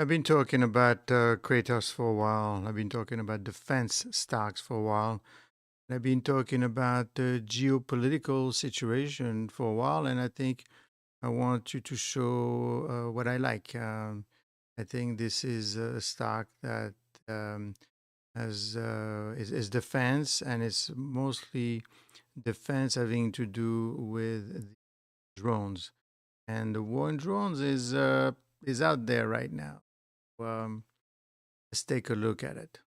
I've been talking about Kratos for a while. I've been talking about defense stocks for a while. I've been talking about the geopolitical situation for a while, and I think I want you to show what I like. I think this is a stock that um, is defense, and it's mostly defense having to do with drones. And the war in drones is out there right now. Um, let's take a look at it.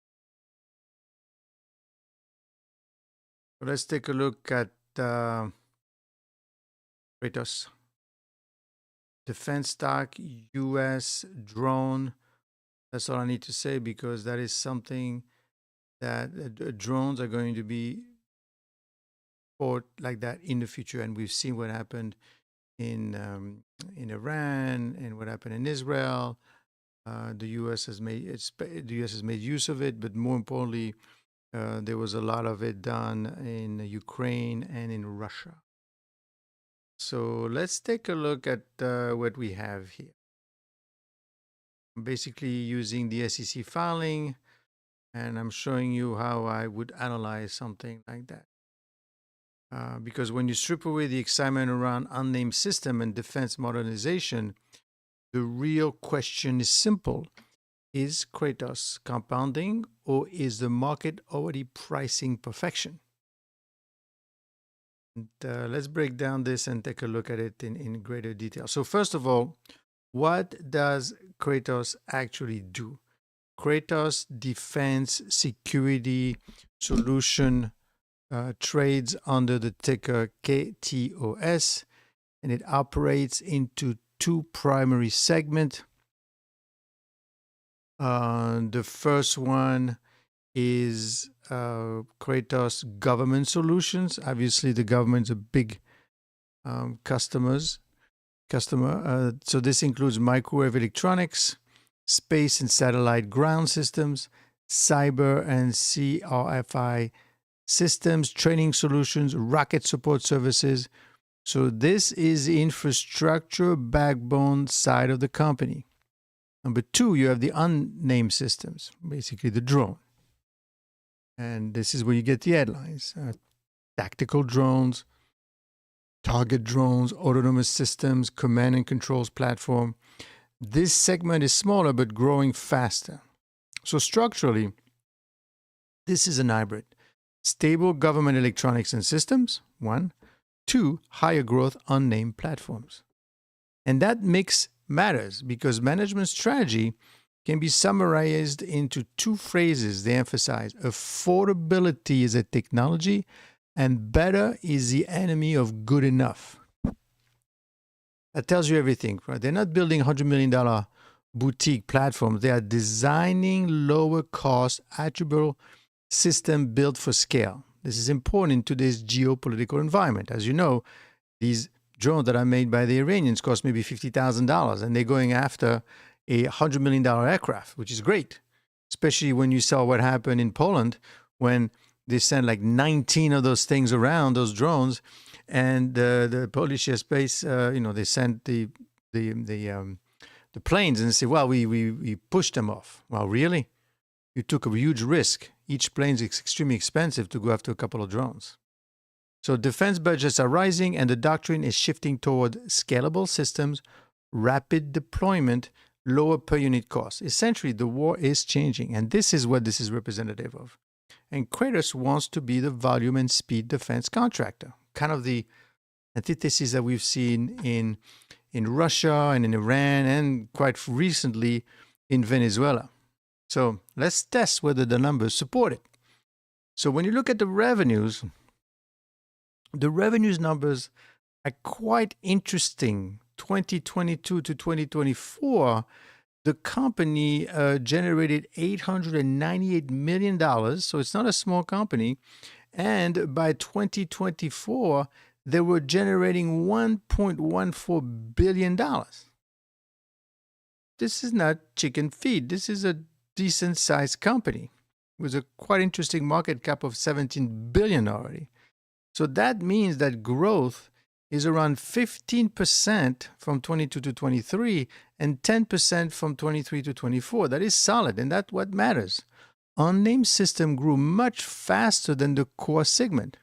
So let's take a look at Kratos. Defense stock, US drone. That's all I need to say because that is something that drones are going to be fought like that in the future. And we've seen what happened in Iran and what happened in Israel. The U.S. has made the U.S. has made use of it, but more importantly, there was a lot of it done in Ukraine and in Russia. So let's take a look at what we have here. I'm basically using the SEC filing, and I'm showing you how I would analyze something like that. Because when you strip away the excitement around unnamed system and defense modernization, the real question is simple. Is Kratos compounding, or is the market already pricing perfection? And, let's break down this and take a look at it in greater detail. So first of all, what does Kratos actually do? Kratos Defense Security Solution trades under the ticker KTOS, and it operates into two primary segments. The first one is Kratos Government Solutions. Obviously, the government's a big customer. So this includes microwave electronics, space and satellite ground systems, cyber and CRFI systems, training solutions, rocket support services. So this is the infrastructure backbone side of the company. Number two, you have the unnamed systems, basically the drone. And this is where you get the headlines. Tactical drones, target drones, autonomous systems, command and controls platform. This segment is smaller but growing faster. So structurally, this is an hybrid. Stable government electronics and systems, one. Two, higher growth unnamed platforms. And that mix matters because management strategy can be summarized into two phrases they emphasize. Affordability is a technology, and better is the enemy of good enough. That tells you everything, right? They're not building $100 million boutique platforms. They are designing lower cost, attributable system built for scale. This is important in today's geopolitical environment. As you know, these drones that are made by the Iranians cost maybe $50,000, and they're going after a $100 million aircraft, which is great, especially when you saw what happened in Poland when they sent like 19 of those things around, those drones, and the Polish airspace, they sent the planes and say, well, we pushed them off. Well, really? You took a huge risk. Each plane is extremely expensive to go after a couple of drones. So defense budgets are rising, and the doctrine is shifting toward scalable systems, rapid deployment, lower per unit cost. Essentially, the war is changing, and this is what this is representative of. And Kratos wants to be the volume and speed defense contractor, kind of the antithesis that we've seen in Russia and in Iran and quite recently in Venezuela. So let's test whether the numbers support it. So when you look at the revenues numbers are quite interesting. 2022 to 2024, the company generated $898 million, so it's not a small company. And by 2024, they were generating $1.14 billion. This is not chicken feed. This is a decent-sized company with a quite interesting market cap of $17 billion already. So that means that growth is around 15% from 22 to 23, and 10% from 23 to 24. That is solid, and that's what matters. Unnamed system grew much faster than the core segment.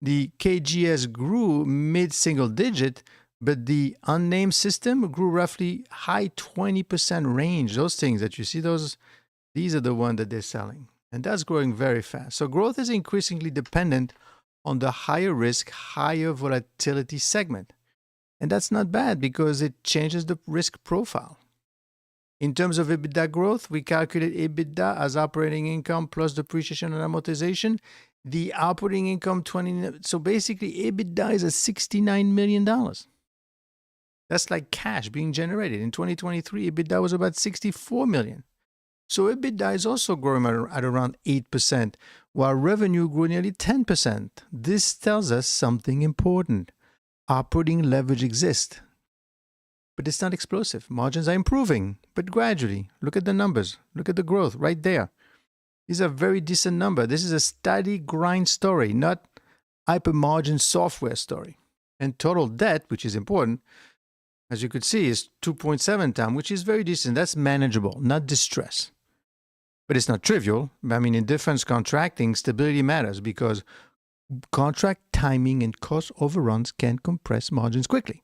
The KGS grew mid-single digit, but the unnamed system grew roughly high 20% range. Those things that you see, these are the ones that they're selling. And that's growing very fast. So growth is increasingly dependent on the higher risk, higher volatility segment. And that's not bad because it changes the risk profile. In terms of EBITDA growth, we calculate EBITDA as operating income plus depreciation and amortization. The operating income so basically EBITDA is at $69 million. That's like cash being generated. In 2023, EBITDA was about $64 million. So EBITDA is also growing at around 8%, while revenue grew nearly 10%. This tells us something important. Operating leverage exists, but it's not explosive. Margins are improving, but gradually. Look at the numbers. Look at the growth right there. These are very decent numbers. This is a steady grind story, not hyper-margin software story. And total debt, which is important, as you could see, is 2.7 times, which is very decent. That's manageable, not distress. But it's not trivial. I mean, in defense contracting, stability matters because contract timing and cost overruns can compress margins quickly.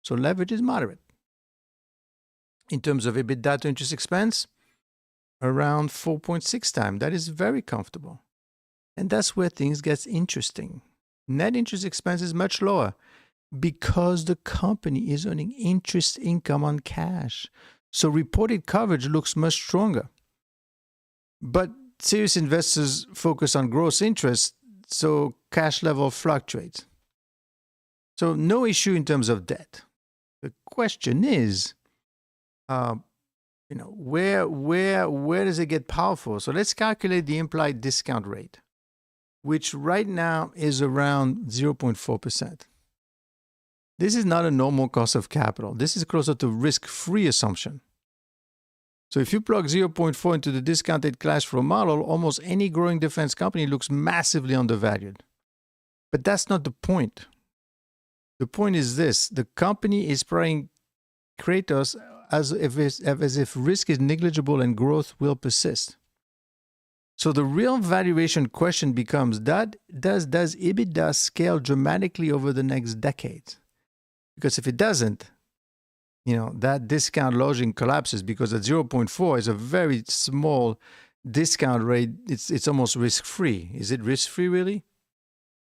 So leverage is moderate. In terms of EBITDA to interest expense, around 4.6 times. That is very comfortable. And that's where things get interesting. Net interest expense is much lower because the company is earning interest income on cash. So reported coverage looks much stronger. But serious investors focus on gross interest, so cash level fluctuates. So no issue in terms of debt. The question is, where does it get powerful? So let's calculate the implied discount rate, which right now is around 0.4%. This is not a normal cost of capital. This is closer to risk-free assumption. So if you plug 0.4 into the discounted cash flow model, almost any growing defense company looks massively undervalued. But that's not the point. The point is this. The company is pricing Kratos as if risk is negligible and growth will persist. So the real valuation question becomes, does EBITDA scale dramatically over the next decade? Because if it doesn't, that discount logic collapses because at 0.4 is a very small discount rate. It's almost risk-free. Is it risk-free really?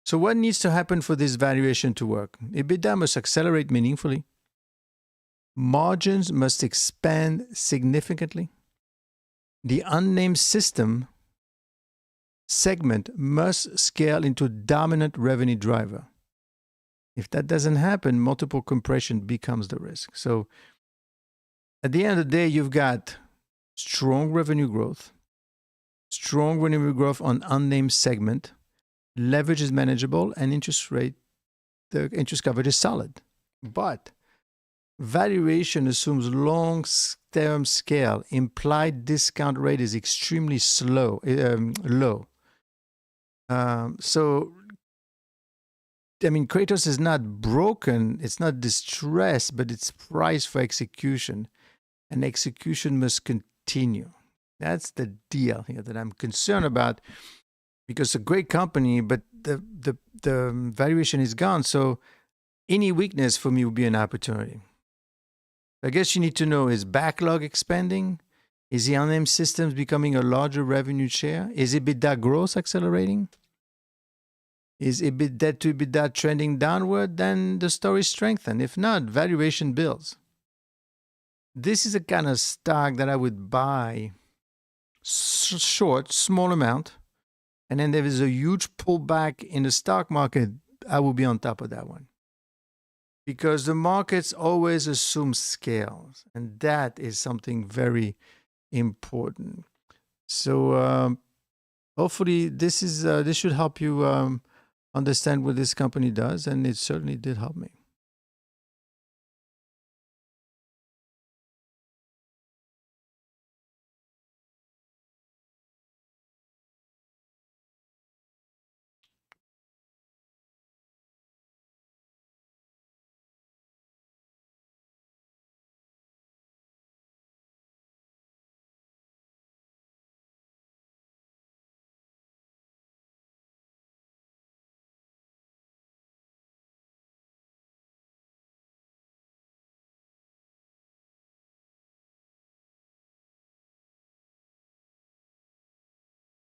So what needs to happen for this valuation to work? EBITDA must accelerate meaningfully. Margins must expand significantly. The unnamed system segment must scale into a dominant revenue driver. If that doesn't happen, multiple compression becomes the risk. So at the end of the day, you've got strong revenue growth on unnamed segment, leverage is manageable, and the interest coverage is solid. But valuation assumes long-term scale. Implied discount rate is extremely low. Kratos is not broken, it's not distressed, but it's priced for execution. And execution must continue. That's the deal here that I'm concerned about because it's a great company, but the valuation is gone. So any weakness for me would be an opportunity. I guess you need to know, is backlog expanding? Is the unnamed systems becoming a larger revenue share? Is EBITDA growth accelerating? Is debt to EBITDA trending downward? Then the story strengthens. If not, valuation builds. This is a kind of stock that I would buy short, small amount, and then there is a huge pullback in the stock market. I will be on top of that one. Because the markets always assume scales, and that is something very important. So hopefully this should help you understand what this company does, and it certainly did help me.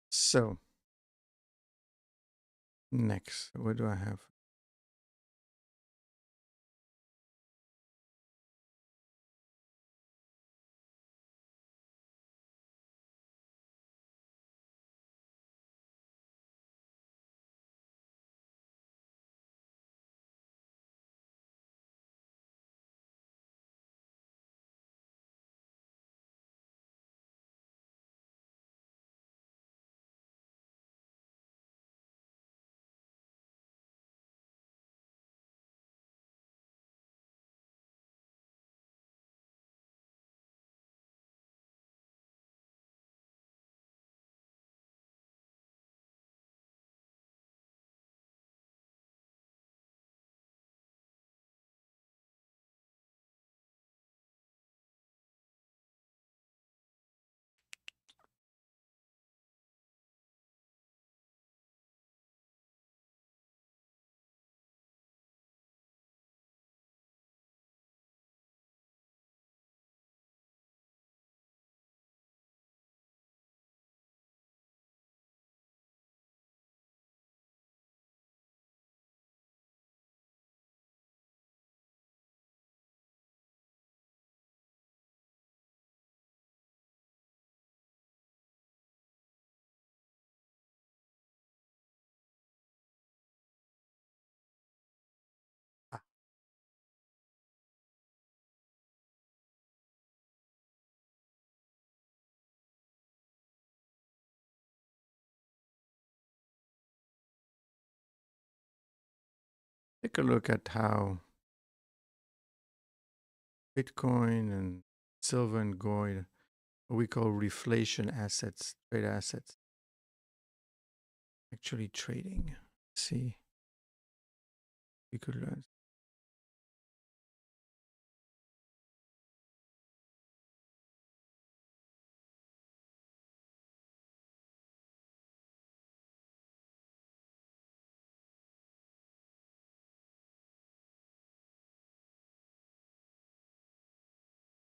So next, what do I have? Ah, take a look at how Bitcoin and silver and gold, what we call reflation assets, trade assets, actually trading. See, we could learn.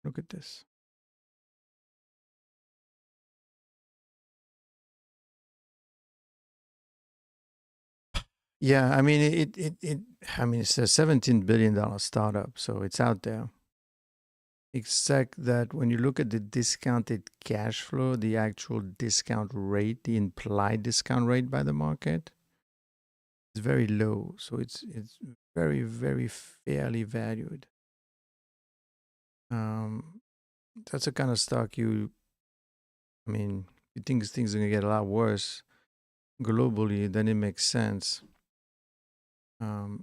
Look at this. Yeah, I mean I mean it's a $17 billion startup, so it's out there. Except that when you look at the discounted cash flow, the actual discount rate, the implied discount rate by the market is very low. So it's very, very fairly valued. Um, that's the kind of stock I mean, you think things are gonna get a lot worse globally, then it makes sense.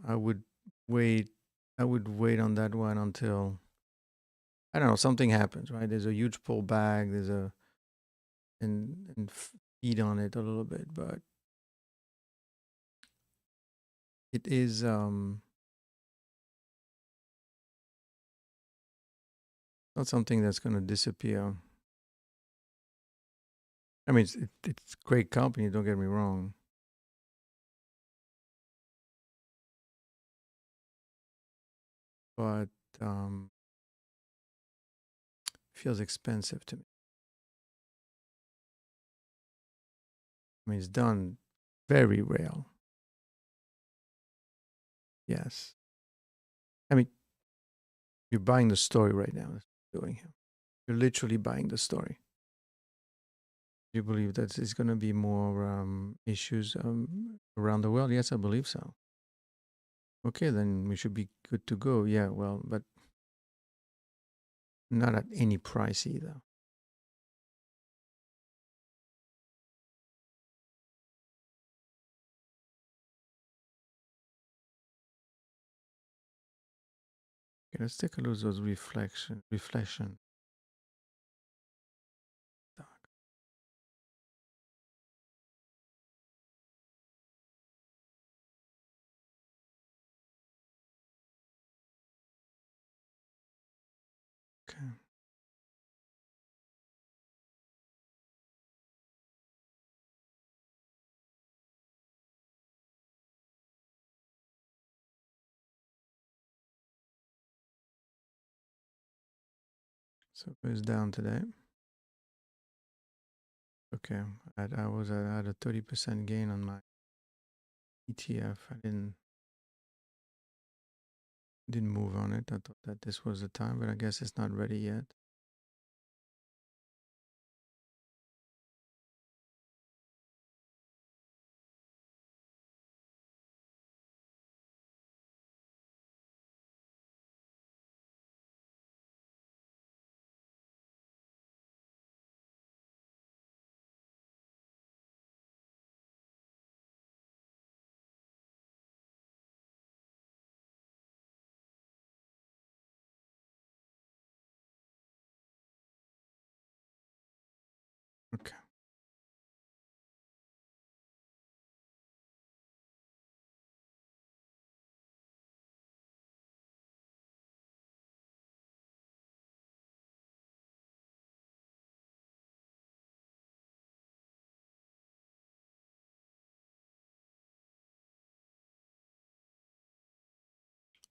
I would wait. I would wait on that one until I don't know something happens. Right? There's a huge pullback. There's a and feed on it a little bit, but it is not something that's going to disappear. I mean, it's great company. Don't get me wrong, but um, feels expensive to me. I mean, it's done very well. Yes, I mean, you're buying the story right now. That's what you're doing here. You're literally buying the story. You believe that there's going to be more issues around the world? Yes, I believe so. Okay, then we should be good to go. Yeah, well, but not at any price either. Okay, let's take a look at those reflection. Okay, so it goes down today. okay. I was at a 30% gain on my ETF. I didn't move on it. I thought that this was the time, but I guess it's not ready yet. Okay.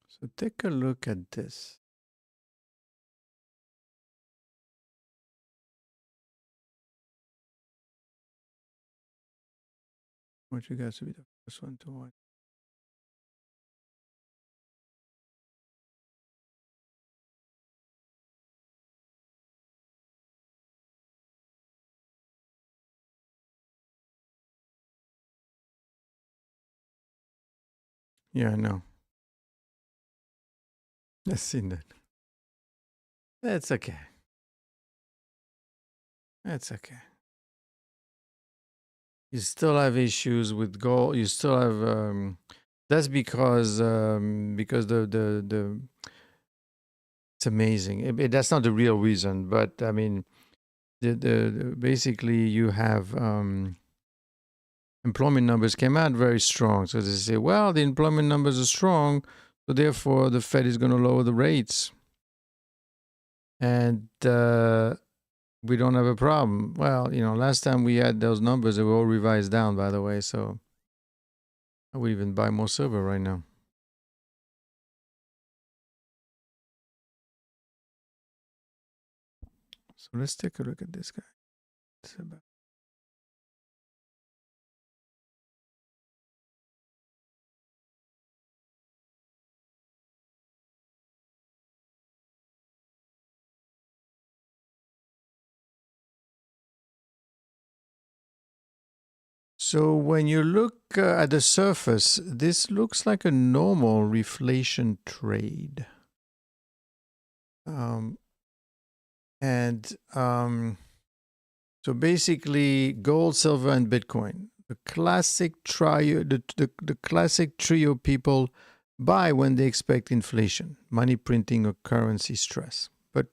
So take a look at this. I want you guys to be the first one to watch. Yeah, I know. I've seen that. That's okay. That's okay. You still have issues with gold. You still have. That's because the it's amazing. That's not the real reason, but I mean, basically you have employment numbers came out very strong. So they say, well, the employment numbers are strong, so therefore the Fed is going to lower the rates, and we don't have a problem. Well, last time we had those numbers, they were all revised down, by the way. So I would even buy more silver right now. So let's take a look at this guy. So when you look at the surface, this looks like a normal reflation trade. So basically, gold, silver, and Bitcoin, the classic trio, the classic trio people buy when they expect inflation, money printing, or currency stress. But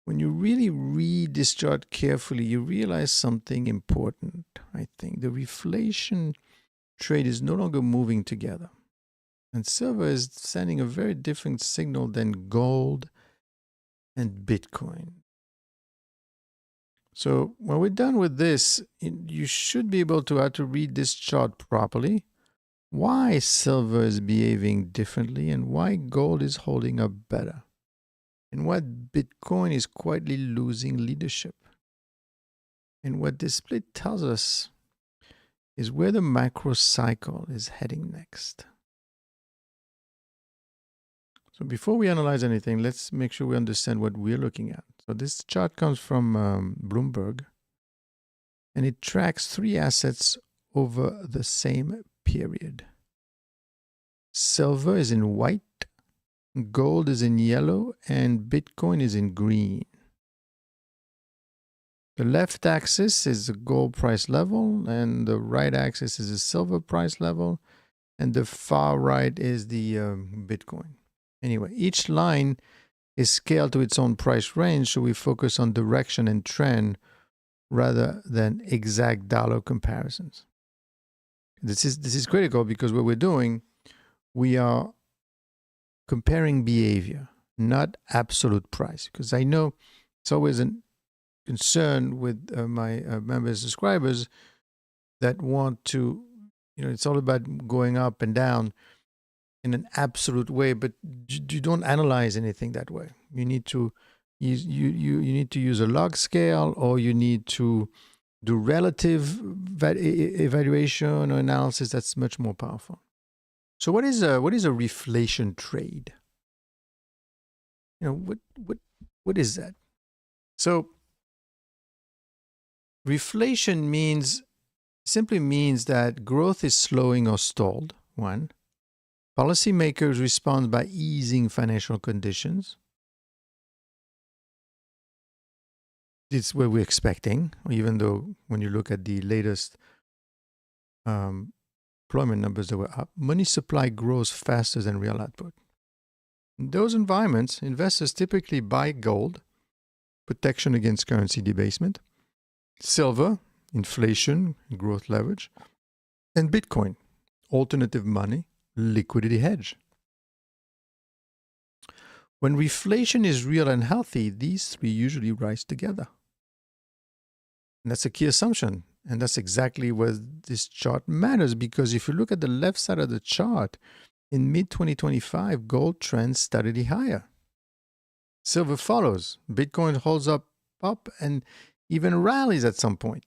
when you really read this chart carefully, you realize something important. I think the reflation trade is no longer moving together, and silver is sending a very different signal than gold and Bitcoin. So when we're done with this, you should be able to how to read this chart properly. Why silver is behaving differently and why gold is holding up better. And what Bitcoin is quietly losing leadership. And what this split tells us is where the macro cycle is heading next. So before we analyze anything, let's make sure we understand what we're looking at. So this chart comes from Bloomberg, and it tracks three assets over the same period. Silver is in white, gold is in yellow, and Bitcoin is in green. The left axis is the gold price level, and the right axis is the silver price level, and the far right is the Bitcoin. Anyway, each line is scaled to its own price range, so we focus on direction and trend rather than exact dollar comparisons. This is critical because what we're doing, we are comparing behavior, not absolute price. Because I know it's always a concern with my members, subscribers that want to, it's all about going up and down in an absolute way, but you don't analyze anything that way. You need to use you need to use a log scale, or you need to do relative evaluation or analysis. That's much more powerful. So what is a reflation trade? What is that? So reflation simply means that growth is slowing or stalled. One, policymakers respond by easing financial conditions. It's what we're expecting, even though when you look at the latest employment numbers that were up, money supply grows faster than real output. In those environments, investors typically buy gold, protection against currency debasement, silver, inflation, growth leverage, and Bitcoin, alternative money, liquidity hedge. When reflation is real and healthy, these three usually rise together. And that's a key assumption. And that's exactly what this chart matters, because if you look at the left side of the chart, in mid-2025, gold trends steadily higher. Silver follows. Bitcoin holds up and even rallies at some point.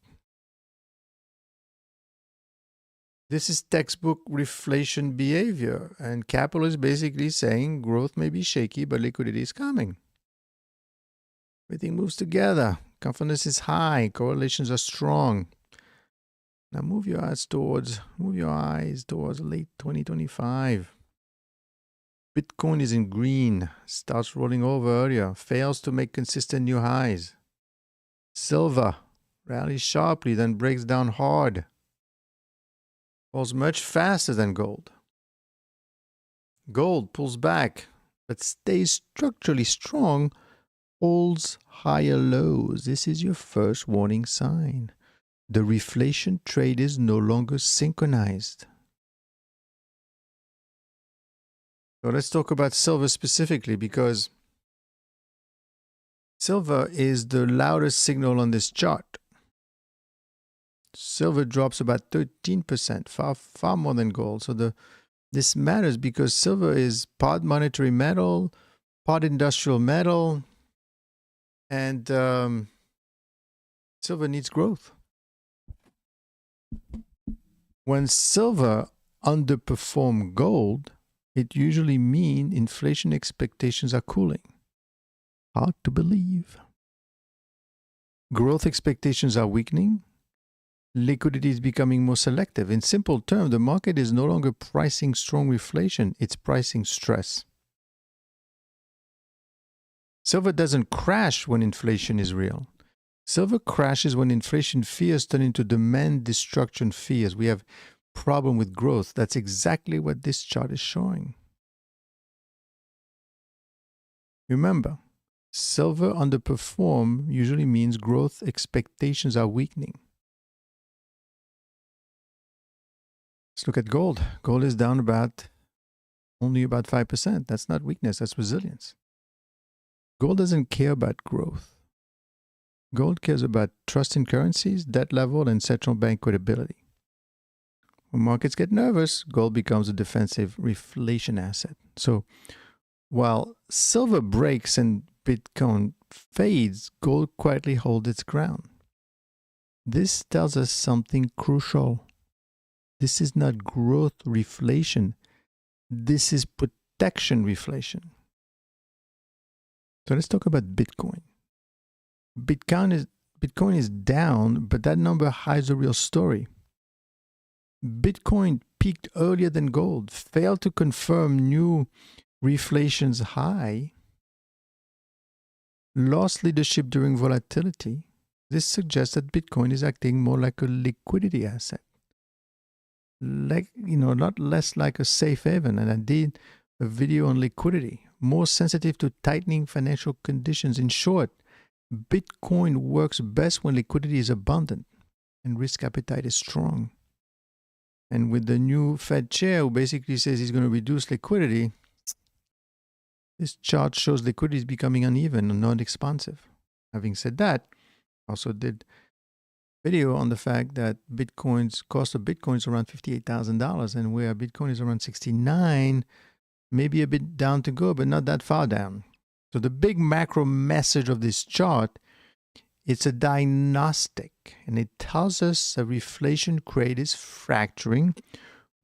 This is textbook reflation behavior, and capital is basically saying growth may be shaky, but liquidity is coming. Everything moves together. Confidence is high. Correlations are strong. Now move your eyes towards late 2025. Bitcoin is in green, starts rolling over earlier, fails to make consistent new highs. Silver rallies sharply, then breaks down hard. Falls much faster than gold. Gold pulls back, but stays structurally strong, holds higher lows. This is your first warning sign. The reflation trade is no longer synchronized. So let's talk about silver specifically, because silver is the loudest signal on this chart. Silver drops about 13%, far more than gold. So this matters because silver is part monetary metal, part industrial metal, and silver needs growth. When silver underperforms gold, it usually means inflation expectations are cooling. Hard to believe. Growth expectations are weakening. Liquidity is becoming more selective. In simple terms, the market is no longer pricing strong reflation, it's pricing stress. Silver doesn't crash when inflation is real. Silver crashes when inflation fears turn into demand destruction fears. We have problem with growth. That's exactly what this chart is showing. Remember, silver underperform usually means growth expectations are weakening. Let's look at gold. Gold is down only about 5%. That's not weakness, that's resilience. Gold doesn't care about growth. Gold cares about trust in currencies, debt level, and central bank credibility. When markets get nervous, gold becomes a defensive reflation asset. So while silver breaks and Bitcoin fades, gold quietly holds its ground. This tells us something crucial. This is not growth reflation. This is protection reflation. So let's talk about Bitcoin. Bitcoin is down, but that number hides a real story. Bitcoin peaked earlier than gold, failed to confirm new reflation's high, lost leadership during volatility. This suggests that Bitcoin is acting more like a liquidity asset. Not less like a safe haven. And I did a video on liquidity, more sensitive to tightening financial conditions. In short, Bitcoin works best when liquidity is abundant and risk appetite is strong. And with the new Fed chair who basically says he's going to reduce liquidity, this chart shows liquidity is becoming uneven and not expansive. Having said that, I also did a video on the fact that cost of Bitcoin is around $58,000, and where Bitcoin is around 69, maybe a bit down to go, but not that far down. So the big macro message of this chart It's a diagnostic, and it tells us that reflation rate is fracturing,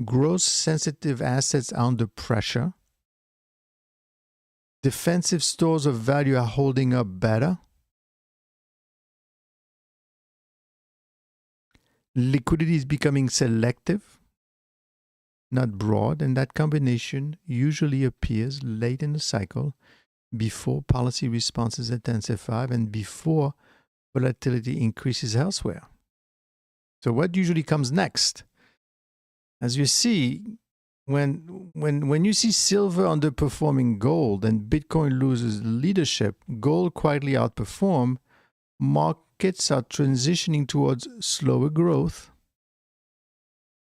growth sensitive assets are under pressure, defensive stores of value are holding up better, liquidity is becoming selective, not broad, and that combination usually appears late in the cycle, before policy responses intensify and before volatility increases elsewhere. So what usually comes next? As you see, when you see silver underperforming gold and Bitcoin loses leadership, gold quietly outperform, markets are transitioning towards slower growth,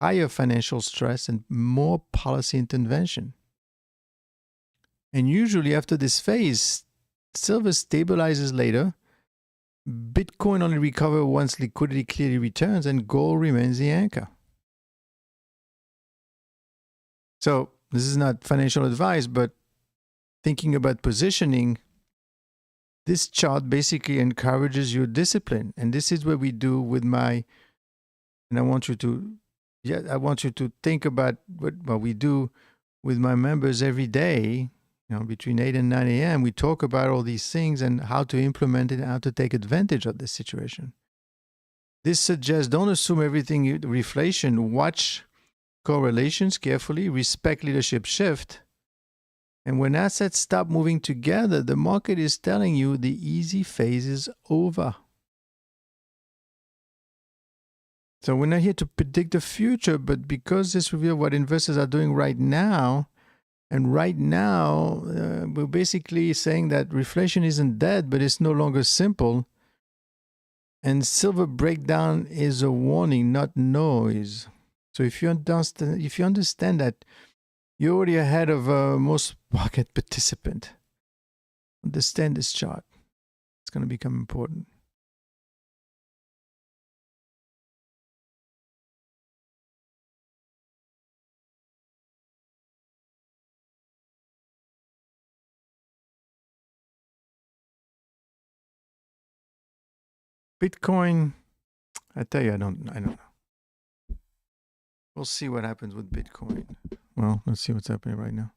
higher financial stress, and more policy intervention. And usually after this phase, silver stabilizes later, Bitcoin only recovers once liquidity clearly returns, and gold remains the anchor. So this is not financial advice, but thinking about positioning, this chart basically encourages your discipline. And this is what we do with and I want you to think about what we do with my members every day. Between 8 and 9 a.m., we talk about all these things and how to implement it and how to take advantage of this situation. This suggests don't assume everything reflation. Watch correlations carefully, respect leadership shift. And when assets stop moving together, the market is telling you the easy phase is over. So we're not here to predict the future, but because this reveals what investors are doing right now, and right now, we're basically saying that reflation isn't dead, but it's no longer simple. And silver breakdown is a warning, not noise. So if you understand that, you're already ahead of most market participant. Understand this chart. It's going to become important. Bitcoin, I tell you, I don't know. We'll see what happens with Bitcoin. Well, let's see what's happening right now.